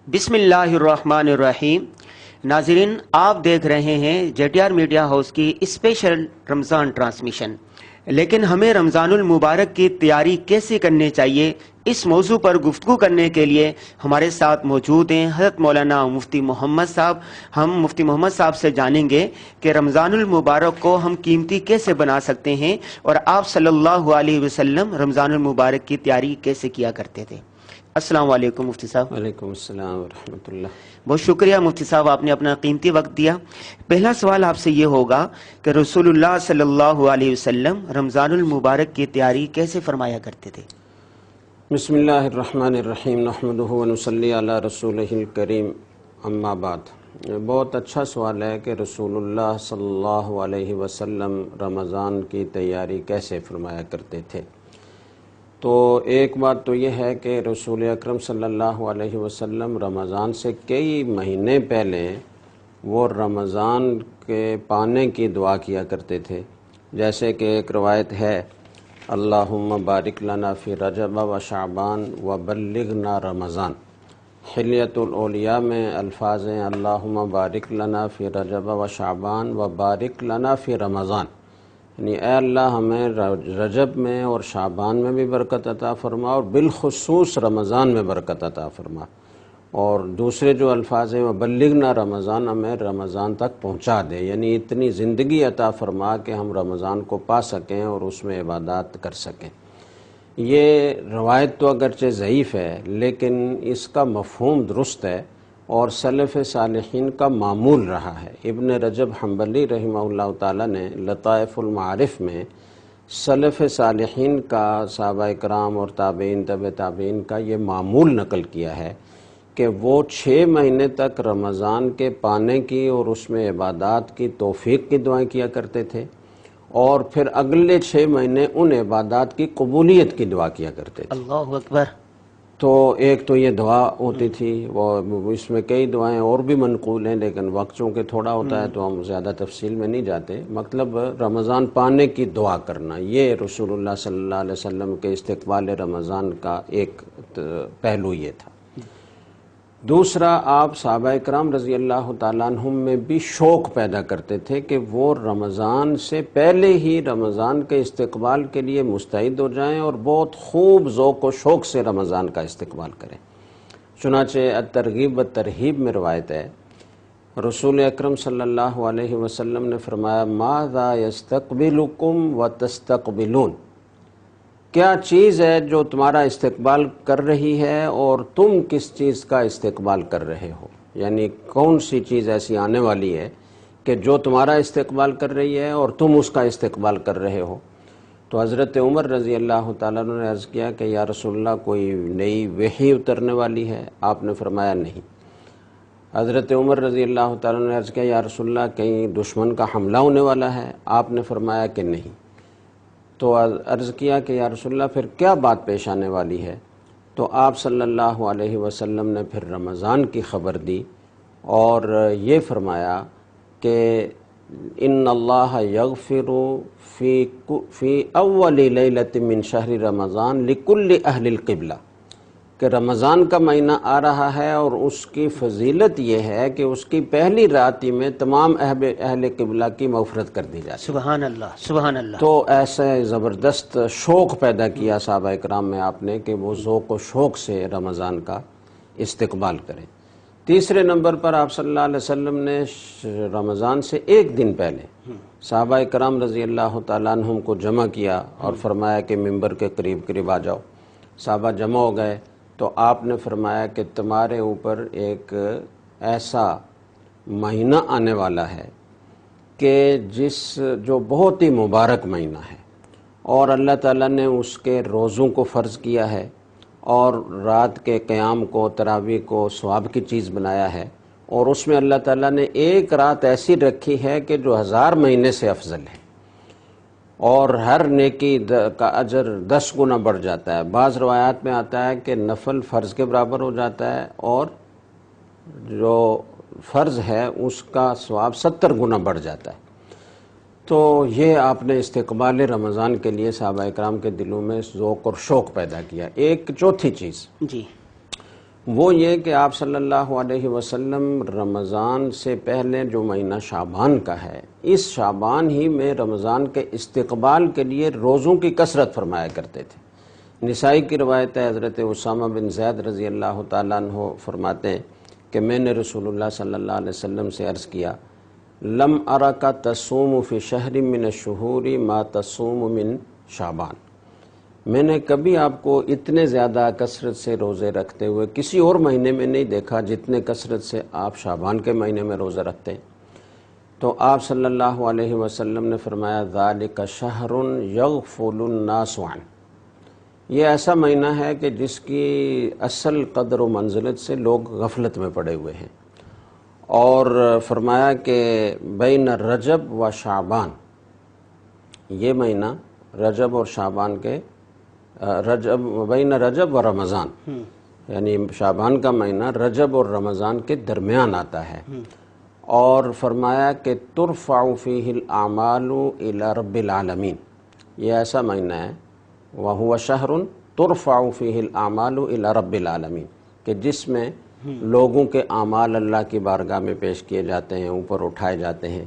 بسم اللہ الرحمن الرحیم۔ ناظرین، آپ دیکھ رہے ہیں JTR میڈیا ہاؤس کی اسپیشل رمضان ٹرانسمیشن۔ لیکن ہمیں رمضان المبارک کی تیاری کیسے کرنی چاہیے، اس موضوع پر گفتگو کرنے کے لیے ہمارے ساتھ موجود ہیں حضرت مولانا مفتی محمد صاحب۔ ہم مفتی محمد صاحب سے جانیں گے کہ رمضان المبارک کو ہم قیمتی کیسے بنا سکتے ہیں، اور آپ صلی اللہ علیہ وسلم رمضان المبارک کی تیاری کیسے کیا کرتے تھے۔ السلام علیکم مفتی صاحب۔ وعلیکم السلام ورحمۃ اللہ۔ بہت شکریہ مفتی صاحب، آپ نے اپنا قیمتی وقت دیا۔ پہلا سوال آپ سے یہ ہوگا کہ رسول اللہ صلی اللہ علیہ وسلم رمضان المبارک کی تیاری کیسے فرمایا کرتے تھے؟ بسم اللہ الرحمن الرحیم، نحمدہ ونصلی علی رسولہ الکریم، اما بعد۔ بہت اچھا سوال ہے کہ رسول اللہ صلی اللہ علیہ وسلم رمضان کی تیاری کیسے فرمایا کرتے تھے۔ تو ایک بات تو یہ ہے کہ رسول اکرم صلی اللہ علیہ وسلم رمضان سے کئی مہینے پہلے وہ رمضان کے پانے کی دعا کیا کرتے تھے۔ جیسے کہ ایک روایت ہے، اللہم بارک لنا فی رجب و شعبان و بلغنا رمضان۔ حلیت الاولیاء میں الفاظ ہیں، اللہم بارک لنا فی رجب و شعبان و بارک لنا فی رمضان، یعنی اے اللہ ہمیں رجب میں اور شعبان میں بھی برکت عطا فرما، اور بالخصوص رمضان میں برکت عطا فرما۔ اور دوسرے جو الفاظ ہیں، وبلغنا رمضان، ہمیں رمضان تک پہنچا دے، یعنی اتنی زندگی عطا فرما کہ ہم رمضان کو پا سکیں اور اس میں عبادات کر سکیں۔ یہ روایت تو اگرچہ ضعیف ہے لیکن اس کا مفہوم درست ہے اور سلف صالحین کا معمول رہا ہے۔ ابن رجب حنبلی رحمہ اللہ تعالیٰ نے لطائف المعارف میں سلف صالحین کا، صحابہ کرام اور تابعین تبع تابعین کا یہ معمول نقل کیا ہے کہ وہ 6 مہینے تک رمضان کے پانے کی اور اس میں عبادات کی توفیق کی دعائیں کیا کرتے تھے، اور پھر اگلے 6 مہینے ان عبادات کی قبولیت کی دعا کیا کرتے تھے۔ اللہ اکبر۔ تو ایک تو یہ دعا ہوتی تھی، وہ اس میں کئی دعائیں اور بھی منقول ہیں لیکن وقت چونکہ تھوڑا ہوتا ہے تو ہم زیادہ تفصیل میں نہیں جاتے۔ مطلب رمضان پانے کی دعا کرنا، یہ رسول اللہ صلی اللہ علیہ وسلم کے استقبال رمضان کا ایک پہلو یہ تھا۔ دوسرا، آپ صحابہ کرام رضی اللہ تعالیٰ عنہم میں بھی شوق پیدا کرتے تھے کہ وہ رمضان سے پہلے ہی رمضان کے استقبال کے لیے مستعد ہو جائیں اور بہت خوب ذوق و شوق سے رمضان کا استقبال کریں۔ چنانچہ الترغیب والترہیب میں روایت ہے، رسول اکرم صلی اللہ علیہ وسلم نے فرمایا، ماذا یستقبلکم وتستقبلون، کیا چیز ہے جو تمہارا استقبال کر رہی ہے اور تم کس چیز کا استقبال کر رہے ہو، یعنی کون سی چیز ایسی آنے والی ہے کہ جو تمہارا استقبال کر رہی ہے اور تم اس کا استقبال کر رہے ہو۔ تو حضرت عمر رضی اللہ تعالیٰ عنہ نے عرض کیا کہ یا رسول اللہ کوئی نئی وحی اترنے والی ہے؟ آپ نے فرمایا نہیں۔ حضرت عمر رضی اللہ تعالیٰ عنہ نے عرض کیا یا رسول اللہ کہیں دشمن کا حملہ ہونے والا ہے؟ آپ نے فرمایا کہ نہیں۔ تو عرض کیا کہ یا رسول اللہ پھر کیا بات پیش آنے والی ہے؟ تو آپ صلی اللہ علیہ وسلم نے پھر رمضان کی خبر دی اور یہ فرمایا کہ ان اللہ یغفر فی اول لیلۃ من شہر رمضان لکل اہل القبلہ، کہ رمضان کا مہینہ آ رہا ہے اور اس کی فضیلت یہ ہے کہ اس کی پہلی رات ہی میں تمام اہل قبلہ کی مغفرت کر دی جاتی ہے۔ سبحان اللہ، سبحان اللہ۔ تو ایسے زبردست شوق پیدا کیا صحابہ کرام میں آپ نے کہ وہ ذوق و شوق سے رمضان کا استقبال کریں۔ تیسرے نمبر پر آپ صلی اللہ علیہ وسلم نے رمضان سے ایک دن پہلے صحابہ کرام رضی اللہ تعالیٰ عنہم کو جمع کیا اور فرمایا کہ ممبر کے قریب قریب آ جاؤ۔ صحابہ جمع ہو گئے تو آپ نے فرمایا کہ تمہارے اوپر ایک ایسا مہینہ آنے والا ہے کہ جو بہت ہی مبارک مہینہ ہے، اور اللہ تعالیٰ نے اس کے روزوں کو فرض کیا ہے اور رات کے قیام کو، تراویح کو ثواب کی چیز بنایا ہے، اور اس میں اللہ تعالیٰ نے ایک رات ایسی رکھی ہے کہ جو 1000 مہینے سے افضل ہے، اور ہر نیکی کا اجر 10 گنا بڑھ جاتا ہے۔ بعض روایات میں آتا ہے کہ نفل فرض کے برابر ہو جاتا ہے اور جو فرض ہے اس کا ثواب 70 گنا بڑھ جاتا ہے۔ تو یہ آپ نے استقبال رمضان کے لیے صحابہ اکرام کے دلوں میں ذوق اور شوق پیدا کیا۔ ایک چوتھی چیز، جی، وہ یہ کہ آپ صلی اللہ علیہ وسلم رمضان سے پہلے جو مہینہ شعبان کا ہے، اس شعبان ہی میں رمضان کے استقبال کے لیے روزوں کی کثرت فرمایا کرتے تھے۔ نسائی کی روایت ہے، حضرت اسامہ بن زید رضی اللہ تعالیٰ عنہ فرماتے ہیں کہ میں نے رسول اللہ صلی اللہ علیہ وسلم سے عرض کیا، لم ارک تصوم فی شہر من الشہور ما تصوم من شعبان، میں نے کبھی آپ کو اتنے زیادہ کثرت سے روزے رکھتے ہوئے کسی اور مہینے میں نہیں دیکھا جتنے کثرت سے آپ شعبان کے مہینے میں روزہ رکھتے ہیں۔ تو آپ صلی اللہ علیہ وسلم نے فرمایا، ذالک شہر یغفل الناس عنہ، یہ ایسا مہینہ ہے کہ جس کی اصل قدر و منزلت سے لوگ غفلت میں پڑے ہوئے ہیں۔ اور فرمایا کہ بین رجب و شعبان، یہ مہینہ رجب اور شعبان کے بین رجب و رمضان، یعنی شعبان کا مہینہ رجب اور رمضان کے درمیان آتا ہے۔ اور فرمایا کہ ترفع فیہ الاعمال الی رب العالمین، یہ ایسا مہینہ ہے، وہو شہر ترفع فیہ الاعمال الی رب العالمین، کہ جس میں لوگوں کے اعمال اللہ کی بارگاہ میں پیش کیے جاتے ہیں، اوپر اٹھائے جاتے ہیں۔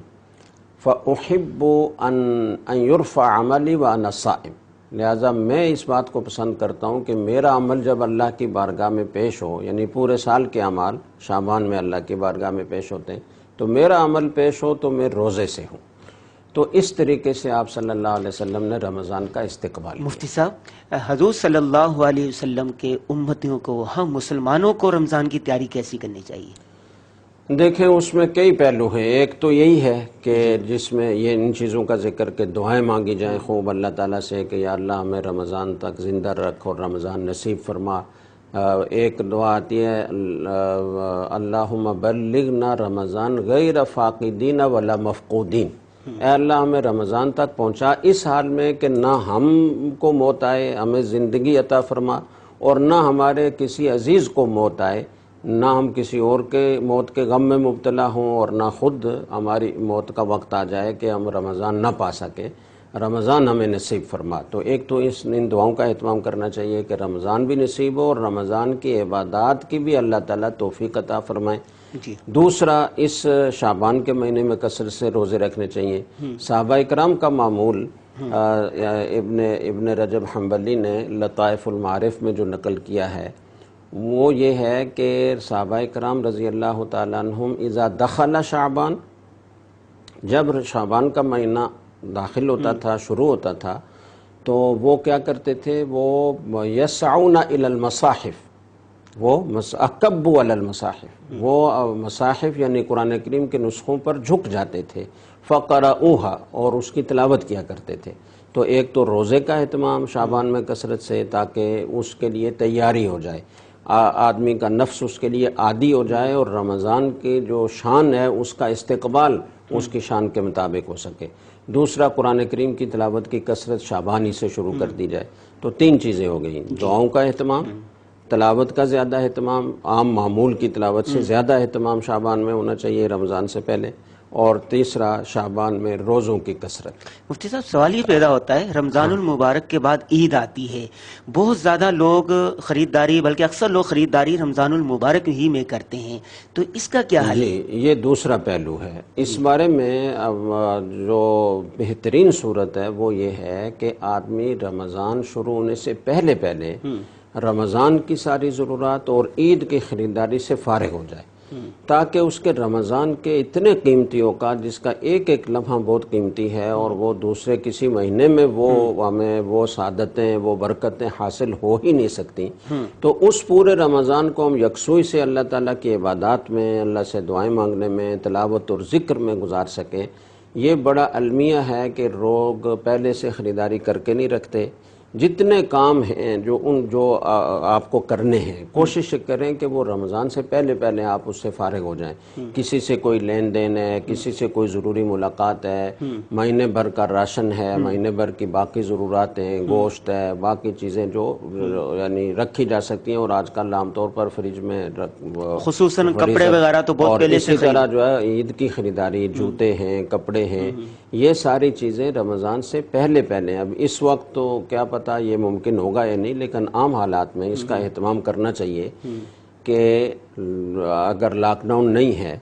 فأحب ان یرفع عملی وانا صائم، لہذا میں اس بات کو پسند کرتا ہوں کہ میرا عمل جب اللہ کی بارگاہ میں پیش ہو، یعنی پورے سال کے اعمال شعبان میں اللہ کی بارگاہ میں پیش ہوتے ہیں، تو میرا عمل پیش ہو تو میں روزے سے ہوں۔ تو اس طریقے سے آپ صلی اللہ علیہ وسلم نے رمضان کا استقبال کیا۔ مفتی صاحب، حضور صلی اللہ علیہ وسلم کے امتیوں کو، ہم مسلمانوں کو رمضان کی تیاری کیسی کرنی چاہیے؟ دیکھیں اس میں کئی پہلو ہیں۔ ایک تو یہی ہے کہ جس میں یہ ان چیزوں کا ذکر کہ دعائیں مانگی جائیں خوب اللہ تعالیٰ سے کہ یا اللہ ہمیں رمضان تک زندہ رکھ اور رمضان نصیب فرما۔ ایک دعا آتی ہے، اللہم بلغنا رمضان غیر فاقدین ولا مفقودین، اے اللہ ہمیں رمضان تک پہنچا اس حال میں کہ نہ ہم کو موت آئے، ہمیں زندگی عطا فرما، اور نہ ہمارے کسی عزیز کو موت آئے، نہ ہم کسی اور کے موت کے غم میں مبتلا ہوں، اور نہ خود ہماری موت کا وقت آ جائے کہ ہم رمضان نہ پا سکیں، رمضان ہمیں نصیب فرما۔ تو ایک تو ان دعاؤں کا اہتمام کرنا چاہیے کہ رمضان بھی نصیب ہو اور رمضان کی عبادات کی بھی اللہ تعالیٰ توفیق عطا فرمائے۔ جی۔ دوسرا، اس شعبان کے مہینے میں کثرت سے روزے رکھنے چاہیے۔ صحابہ کرام کا معمول ابن رجب حنبلی نے لطائف المعارف میں جو نقل کیا ہے وہ یہ ہے کہ صحابہ کرام رضی اللہ تعالیٰ عنہم اذا دخل شعبان، جب شعبان کا مہینہ داخل ہوتا تھا، شروع ہوتا تھا، تو وہ کیا کرتے تھے، وہ یسعون الی المصاحف، وہ اکبوا علی المصاحف، وہ مصاحف یعنی قرآن کریم کے نسخوں پر جھک جاتے تھے، فقرؤوها، اور اس کی تلاوت کیا کرتے تھے۔ تو ایک تو روزے کا اہتمام شعبان میں کثرت سے، تاکہ اس کے لیے تیاری ہو جائے، آدمی کا نفس اس کے لیے عادی ہو جائے، اور رمضان کی جو شان ہے اس کا استقبال اس کی شان کے مطابق ہو سکے۔ دوسرا، قرآن کریم کی تلاوت کی کثرت شعبان ہی سے شروع کر دی جائے۔ تو تین چیزیں ہو گئیں، دعاؤں کا اہتمام، تلاوت کا زیادہ اہتمام، عام معمول کی تلاوت سے زیادہ اہتمام شعبان میں ہونا چاہیے رمضان سے پہلے، اور تیسرا شعبان میں روزوں کی کثرت۔ مفتی صاحب، سوال یہ پیدا ہوتا ہے، رمضان المبارک کے بعد عید آتی ہے، بہت زیادہ لوگ خریداری، بلکہ اکثر لوگ خریداری رمضان المبارک ہی میں کرتے ہیں، تو اس کا کیا حل ہے؟ جی، یہ دوسرا پہلو ہے۔ اس بارے میں جو بہترین صورت ہے وہ یہ ہے کہ آدمی رمضان شروع ہونے سے پہلے رمضان کی ساری ضرورات اور عید کی خریداری سے فارغ ہو جائے، تاکہ اس کے رمضان کے اتنے قیمتی اوقات، جس کا ایک ایک لمحہ بہت قیمتی ہے اور وہ دوسرے کسی مہینے میں ہمیں وہ سعادتیں، وہ برکتیں حاصل ہو ہی نہیں سکتی، تو اس پورے رمضان کو ہم یکسوئی سے اللہ تعالیٰ کی عبادات میں، اللہ سے دعائیں مانگنے میں، تلاوت اور ذکر میں گزار سکیں۔ یہ بڑا المیہ ہے کہ لوگ پہلے سے خریداری کر کے نہیں رکھتے۔ جتنے کام ہیں جو آپ کو کرنے ہیں، کوشش کریں کہ وہ رمضان سے پہلے آپ اس سے فارغ ہو جائیں۔ کسی سے کوئی لین دین ہے، کسی سے کوئی ضروری ملاقات ہے، مہینے بھر کا راشن ہے، مہینے بھر کی باقی ضرورات ہیں، گوشت ہے، باقی چیزیں جو یعنی رکھی جا سکتی ہیں، اور آج کل عام طور پر فریج میں خصوصاً کپڑے وغیرہ تو بہت پہلے سے، اسی طرح جو ہے عید کی خریداری، جوتے ہیں، کپڑے ہیں، یہ ساری چیزیں رمضان سے پہلے۔ اب اس وقت تو کیا پتہ یہ ممکن ہوگا یا نہیں، لیکن عام حالات میں اس کا اہتمام کرنا چاہیے کہ اگر لاک ڈاؤن نہیں ہے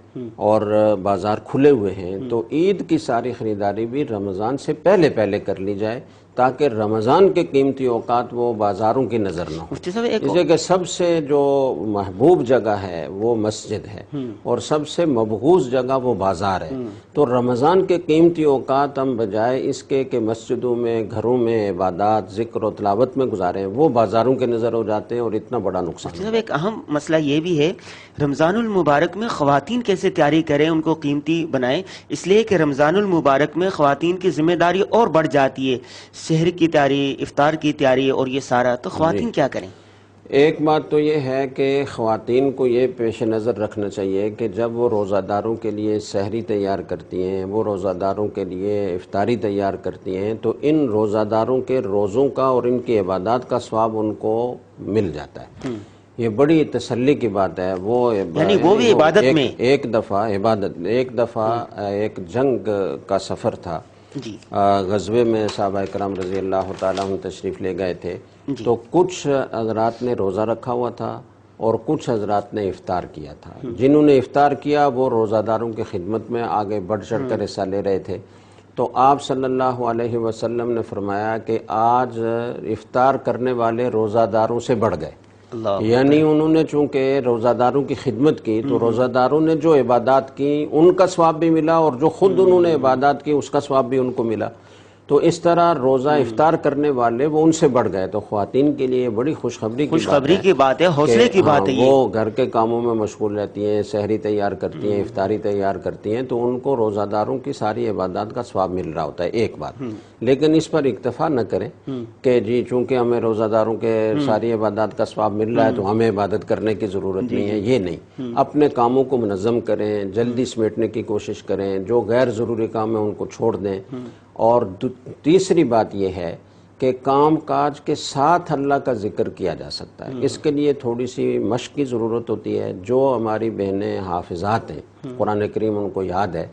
اور بازار کھلے ہوئے ہیں تو عید کی ساری خریداری بھی رمضان سے پہلے کر لی جائے تاکہ رمضان کے قیمتی اوقات وہ بازاروں کی نظر نہ ہو۔ مفتی صاحب ایک اس لیے کہ سب سے جو محبوب جگہ ہے وہ مسجد ہے اور سب سے مبغوض جگہ وہ بازار ہے، تو رمضان کے قیمتی اوقات ہم بجائے اس کے کہ مسجدوں میں گھروں میں عبادات ذکر و تلاوت میں گزاریں وہ بازاروں کے نظر ہو جاتے ہیں اور اتنا بڑا نقصان مفتی صاحب ایک اہم مسئلہ یہ بھی ہے رمضان المبارک میں خواتین کیسے تیاری کریں، ان کو قیمتی بنائیں، اس لیے کہ رمضان المبارک میں خواتین کی ذمہ داری اور بڑھ جاتی ہے، سحر کی تیاری، افطار کی تیاری اور یہ سارا، تو خواتین کیا کریں؟ ایک بات تو یہ ہے کہ خواتین کو یہ پیش نظر رکھنا چاہیے کہ جب وہ روزہ داروں کے لیے سحری تیار کرتی ہیں، وہ روزہ داروں کے لیے افطاری تیار کرتی ہیں، تو ان روزہ داروں کے روزوں کا اور ان کی عبادات کا ثواب ان کو مل جاتا ہے۔ یہ بڑی تسلی کی بات ہے۔ یعنی وہ بھی عبادت میں ایک دفعہ ایک جنگ کا سفر تھا، جی غزوے میں صحابہ کرام رضی اللہ تعالیٰ عنہ تشریف لے گئے تھے، تو کچھ حضرات نے روزہ رکھا ہوا تھا اور کچھ حضرات نے افطار کیا تھا۔ جنہوں نے افطار کیا وہ روزہ داروں کی خدمت میں آگے بڑھ چڑھ کر حصہ لے رہے تھے، تو آپ صلی اللہ علیہ وسلم نے فرمایا کہ آج افطار کرنے والے روزہ داروں سے بڑھ گئے، اللہ، یعنی انہوں نے چونکہ روزہ داروں کی خدمت کی تو روزہ داروں نے جو عبادات کی ان کا ثواب بھی ملا اور جو خود انہوں نے عبادات کی اس کا ثواب بھی ان کو ملا، تو اس طرح روزہ افطار کرنے والے وہ ان سے بڑھ گئے۔ تو خواتین کے لیے بڑی خوشخبری کی بات ہے، حوصلے کی بات ہے یہ۔ وہ گھر کے کاموں میں مشغول رہتی ہیں، سحری تیار کرتی ہیں، افطاری تیار کرتی ہیں، تو ان کو روزہ داروں کی ساری عبادات کا ثواب مل رہا ہوتا ہے، ایک بات۔ لیکن اس پر اکتفا نہ کریں کہ جی چونکہ ہمیں روزہ داروں کے ساری عبادات کا ثواب مل رہا ہے تو ہمیں عبادت کرنے کی ضرورت نہیں ہے، یہ نہیں۔ اپنے کاموں کو منظم کریں، جلدی سمیٹنے کی کوشش کریں، جو غیر ضروری کام ہے ان کو چھوڑ دیں، اور تیسری بات یہ ہے کہ کام کاج کے ساتھ اللہ کا ذکر کیا جا سکتا ہے۔ اس کے لیے تھوڑی سی مشق کی ضرورت ہوتی ہے۔ جو ہماری بہنیں حافظات ہیں، قرآن کریم ان کو یاد ہے،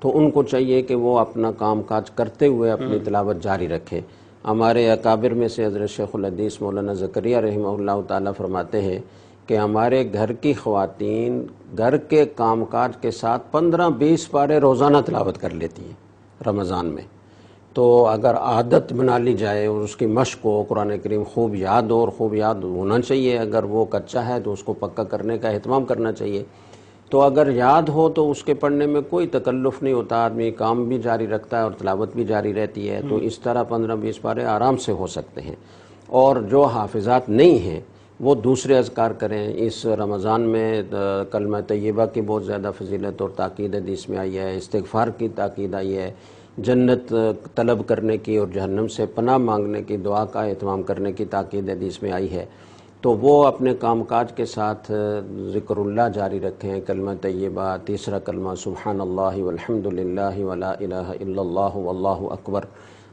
تو ان کو چاہیے کہ وہ اپنا کام کاج کرتے ہوئے اپنی تلاوت جاری رکھیں۔ ہمارے اکابر میں سے حضرت شیخ الحدیث مولانا زکریا رحمہ اللہ تعالیٰ فرماتے ہیں کہ ہمارے گھر کی خواتین گھر کے کام کاج کے ساتھ 15-20 پارے روزانہ تلاوت کر لیتی ہیں رمضان میں۔ تو اگر عادت بنا لی جائے اور اس کی مشق ہو، قرآن کریم خوب یاد ہو، اور خوب یاد ہونا چاہیے، اگر وہ کچا ہے تو اس کو پکا کرنے کا اہتمام کرنا چاہیے، تو اگر یاد ہو تو اس کے پڑھنے میں کوئی تکلف نہیں ہوتا، آدمی کام بھی جاری رکھتا ہے اور تلاوت بھی جاری رہتی ہے، تو اس طرح 15-20 پارے آرام سے ہو سکتے ہیں۔ اور جو حافظات نہیں ہیں وہ دوسرے اذکار کریں۔ اس رمضان میں کلمہ طیبہ کی بہت زیادہ فضیلت اور تاکید حدیث میں آئی ہے، استغفار کی تاکید آئی ہے، جنت طلب کرنے کی اور جہنم سے پناہ مانگنے کی دعا کا اہتمام کرنے کی تاکید حدیث میں آئی ہے، تو وہ اپنے کام کاج کے ساتھ ذکر اللہ جاری رکھیں، کلمہ طیبہ، تیسرا کلمہ سبحان اللہ والحمد للہ ولا الہ الا اللہ واللہ اکبر،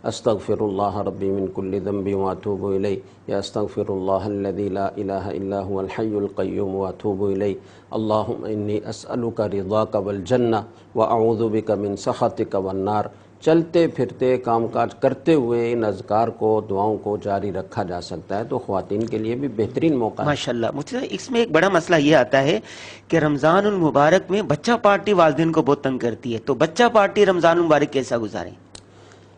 استغفر اللہ ربی من کل ذنب واتوب الیہ، یا استغفر اللہ الذی لا الہ الا هو الحی القیوم واتوب الیہ، اللہم انی اسألک رضاک والجنہ واعوذ بک من سخطک والنار۔ چلتے پھرتے کام کاج کرتے ہوئے ان اذکار کو، دعاؤں کو جاری رکھا جا سکتا ہے، تو خواتین کے لیے بھی بہترین موقع ہے۔ ماشاءاللہ۔ مفتی صاحب اس میں ایک بڑا مسئلہ یہ آتا ہے کہ رمضان المبارک میں بچہ پارٹی والدین کو بہت تنگ کرتی ہے، تو بچہ پارٹی رمضان المبارک کیسا گزاریں؟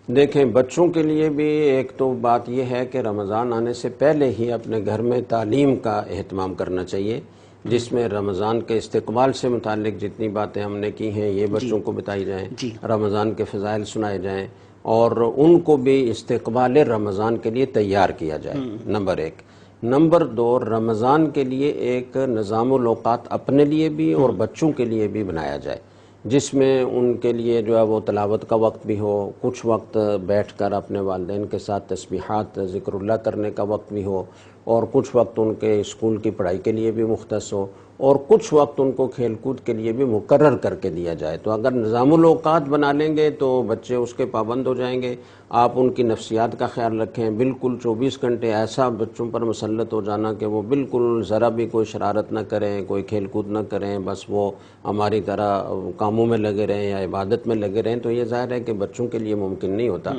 دیکھیں، بچوں کے لیے بھی ایک تو بات یہ ہے کہ رمضان آنے سے پہلے ہی اپنے گھر میں تعلیم کا اہتمام کرنا چاہیے، جس میں رمضان کے استقبال سے متعلق جتنی باتیں ہم نے کی ہیں یہ بچوں کو بتائی جائیں، رمضان کے فضائل سنائے جائیں، اور ان کو بھی استقبال رمضان کے لیے تیار کیا جائے، نمبر 1۔ نمبر 2، رمضان کے لیے ایک نظام الاوقات اپنے لیے بھی اور بچوں کے لیے بھی بنایا جائے، جس میں ان کے لیے جو ہے وہ تلاوت کا وقت بھی ہو، کچھ وقت بیٹھ کر اپنے والدین کے ساتھ تسبیحات ذکر اللہ کرنے کا وقت بھی ہو، اور کچھ وقت ان کے اسکول کی پڑھائی کے لیے بھی مختص ہو، اور کچھ وقت ان کو کھیل کود کے لیے بھی مقرر کر کے دیا جائے. تو اگر نظام الاوقات بنا لیں گے تو بچے اس کے پابند ہو جائیں گے. آپ ان کی نفسیات کا خیال رکھیں. بالکل 24 گھنٹے ایسا بچوں پر مسلط ہو جانا کہ وہ بالکل ذرا بھی کوئی شرارت نہ کریں, کوئی کھیل کود نہ کریں, بس وہ ہماری طرح کاموں میں لگے رہیں یا عبادت میں لگے رہیں, تو یہ ظاہر ہے کہ بچوں کے لیے ممکن نہیں ہوتا.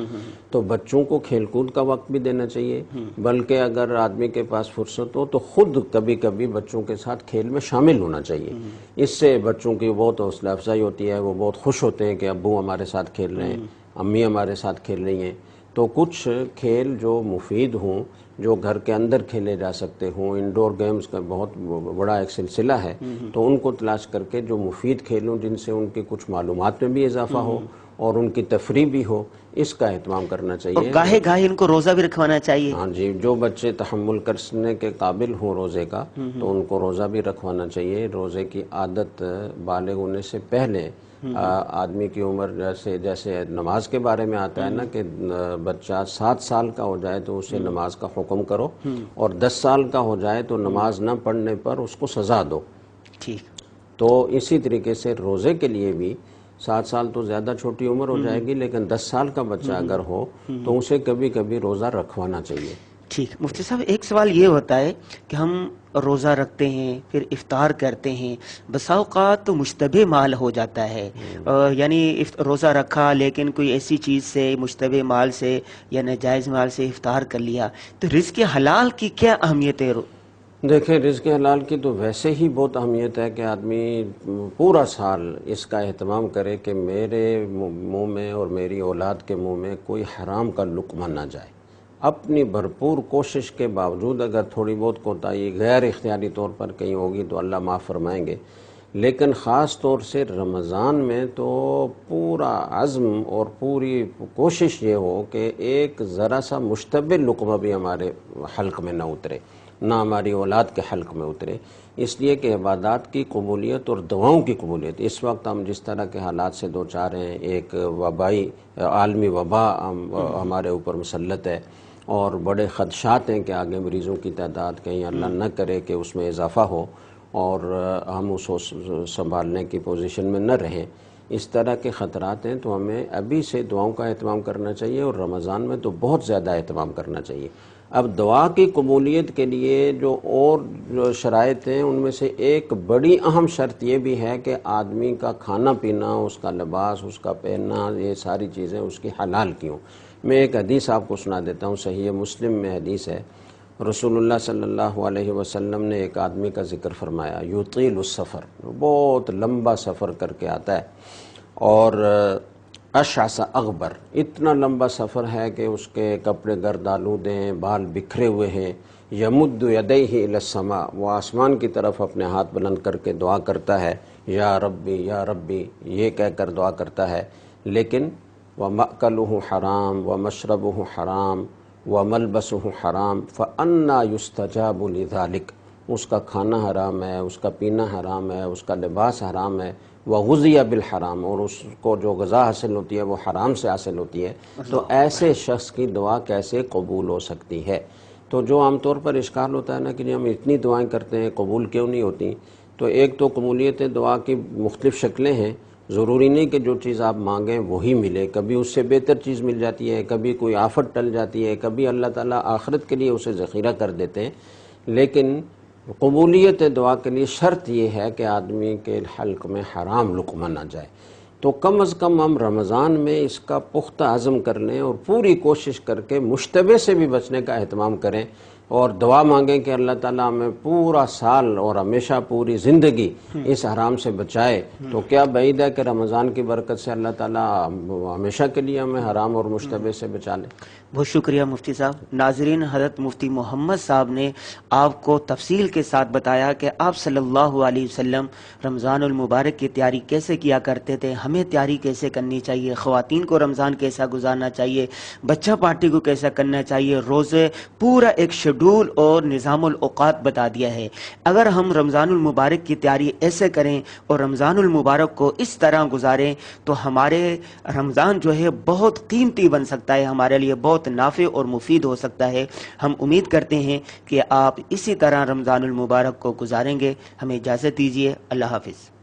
تو بچوں کو کھیل کود کا وقت بھی دینا چاہیے, بلکہ اگر آدمی کے پاس فرصت ہو تو خود کبھی کبھی بچوں کے ساتھ کھیل میں شامل ہونا چاہیے. اس سے بچوں کی بہت حوصلہ افزائی ہوتی ہے, وہ بہت خوش ہوتے ہیں کہ ابو ہمارے ساتھ کھیل رہے ہیں, امی ہمارے ساتھ کھیل رہی ہیں. تو کچھ کھیل جو مفید ہوں, جو گھر کے اندر کھیلے جا سکتے ہوں, انڈور گیمز کا بہت بڑا ایک سلسلہ ہے, تو ان کو تلاش کر کے جو مفید کھیل ہوں, جن سے ان کی کچھ معلومات میں بھی اضافہ ہو اور ان کی تفریح بھی ہو, اس کا اہتمام کرنا چاہیے. اور گاہے گاہے ان کو روزہ بھی رکھوانا چاہیے. ہاں جی, جو بچے تحمل کرنے کے قابل ہوں روزے کا, تو ان کو روزہ بھی رکھوانا چاہیے. روزے کی عادت بالغ ہونے سے پہلے آدمی کی عمر, جیسے نماز کے بارے میں آتا ہے نا کہ بچہ 7 سال کا ہو جائے تو اسے نماز کا حکم کرو, اور 10 سال کا ہو جائے تو نماز نہ پڑھنے پر اس کو سزا دو. ٹھیک. تو اسی طریقے سے روزے کے لیے بھی 7 سال تو زیادہ چھوٹی عمر ہو جائے گی, لیکن 10 سال کا بچہ اگر ہو تو اسے کبھی کبھی روزہ رکھوانا چاہیے. ٹھیک. مفتی صاحب, ایک سوال یہ ہوتا ہے کہ ہم روزہ رکھتے ہیں, پھر افطار کرتے ہیں, بسا اوقات تو مشتبہ مال ہو جاتا ہے, یعنی روزہ رکھا لیکن کوئی ایسی چیز سے, مشتبہ مال سے یا ناجائز مال سے افطار کر لیا, تو رزق حلال کی کیا اہمیت ہے؟ دیکھیں, رزق حلال کی تو ویسے ہی بہت اہمیت ہے کہ آدمی پورا سال اس کا اہتمام کرے کہ میرے منہ میں اور میری اولاد کے منہ میں کوئی حرام کا لقمہ نہ جائے. اپنی بھرپور کوشش کے باوجود اگر تھوڑی بہت کوتاہی غیر اختیاری طور پر کہیں ہوگی تو اللہ معاف فرمائیں گے, لیکن خاص طور سے رمضان میں تو پورا عزم اور پوری کوشش یہ ہو کہ ایک ذرا سا مشتبہ لقمہ بھی ہمارے حلق میں نہ اترے, نہ ہماری اولاد کے حلق میں اترے. اس لیے کہ عبادات کی قبولیت اور دعاؤں کی قبولیت, اس وقت ہم جس طرح کے حالات سے دوچار ہیں, ایک وبائی عالمی وبا ہمارے اوپر مسلط ہے, اور بڑے خدشات ہیں کہ آگے مریضوں کی تعداد کہیں اللہ نہ کرے کہ اس میں اضافہ ہو اور ہم اس کو سنبھالنے کی پوزیشن میں نہ رہیں. اس طرح کے خطرات ہیں, تو ہمیں ابھی سے دعاؤں کا اہتمام کرنا چاہیے, اور رمضان میں تو بہت زیادہ اہتمام کرنا چاہیے. اب دعا کی قبولیت کے لیے جو شرائط ہیں, ان میں سے ایک بڑی اہم شرط یہ بھی ہے کہ آدمی کا کھانا پینا, اس کا لباس, اس کا پہننا, یہ ساری چیزیں اس کی حلال کی ہوں. میں ایک حدیث آپ کو سنا دیتا ہوں, صحیح مسلم میں حدیث ہے. رسول اللہ صلی اللہ علیہ وسلم نے ایک آدمی کا ذکر فرمایا, یطیل السفر, بہت لمبا سفر کر کے آتا ہے, اور اشعث اغبر, اتنا لمبا سفر ہے کہ اس کے کپڑے گرد آلود ہیں, بال بکھرے ہوئے ہیں. یمد یدیہ الی السماء, وہ آسمان کی طرف اپنے ہاتھ بلند کر کے دعا کرتا ہے, یا ربی یا ربی, یہ کہہ کر دعا کرتا ہے. لیکن وَمَأْكَلُهُ حرام وَمَشْرَبُهُ حرام وَمَلْبَسُهُ حرام فَأَنَّا يُسْتَجَابُ لِذَلِكَ, اس کا کھانا حرام ہے, اس کا پینا حرام ہے, اس کا لباس حرام ہے. وَغُذِيَ بِالْحَرام, اور اس کو جو غذا حاصل ہوتی ہے وہ حرام سے حاصل ہوتی ہے. تو ایسے شخص کی دعا کیسے قبول ہو سکتی ہے؟ تو جو عام طور پر اشکال ہوتا ہے نا کہ ہم اتنی دعائیں کرتے ہیں, قبول کیوں نہیں ہوتی؟ تو ایک تو قبولیت دعا کی مختلف شکلیں ہیں. ضروری نہیں کہ جو چیز آپ مانگیں وہی ملے, کبھی اس سے بہتر چیز مل جاتی ہے, کبھی کوئی آفت ٹل جاتی ہے, کبھی اللہ تعالیٰ آخرت کے لیے اسے ذخیرہ کر دیتے ہیں. لیکن قبولیت دعا کے لیے شرط یہ ہے کہ آدمی کے حلق میں حرام لقمہ نہ جائے. تو کم از کم ہم رمضان میں اس کا پختہ عزم کر لیں اور پوری کوشش کر کے مشتبہ سے بھی بچنے کا اہتمام کریں, اور دعا مانگیں کہ اللہ تعالیٰ ہمیں پورا سال اور ہمیشہ پوری زندگی اس حرام سے بچائے. تو کیا بعید ہے کہ رمضان کی برکت سے اللہ تعالیٰ ہمیشہ کے لیے ہمیں حرام اور مشتبہ سے بچا لے. بہت شکریہ مفتی صاحب. ناظرین, حضرت مفتی محمد صاحب نے آپ کو تفصیل کے ساتھ بتایا کہ آپ صلی اللہ علیہ وسلم رمضان المبارک کی تیاری کیسے کیا کرتے تھے, ہمیں تیاری کیسے کرنی چاہیے, خواتین کو رمضان کیسا گزارنا چاہیے, بچہ پارٹی کو کیسا کرنا چاہیے, روزے, پورا ایک شیڈول اور نظام الاوقات بتا دیا ہے. اگر ہم رمضان المبارک کی تیاری ایسے کریں اور رمضان المبارک کو اس طرح گزاریں تو ہمارے رمضان جو ہے بہت قیمتی بن سکتا ہے, ہمارے لیے بہت بہت نافع اور مفید ہو سکتا ہے. ہم امید کرتے ہیں کہ آپ اسی طرح رمضان المبارک کو گزاریں گے. ہمیں اجازت دیجیے. اللہ حافظ.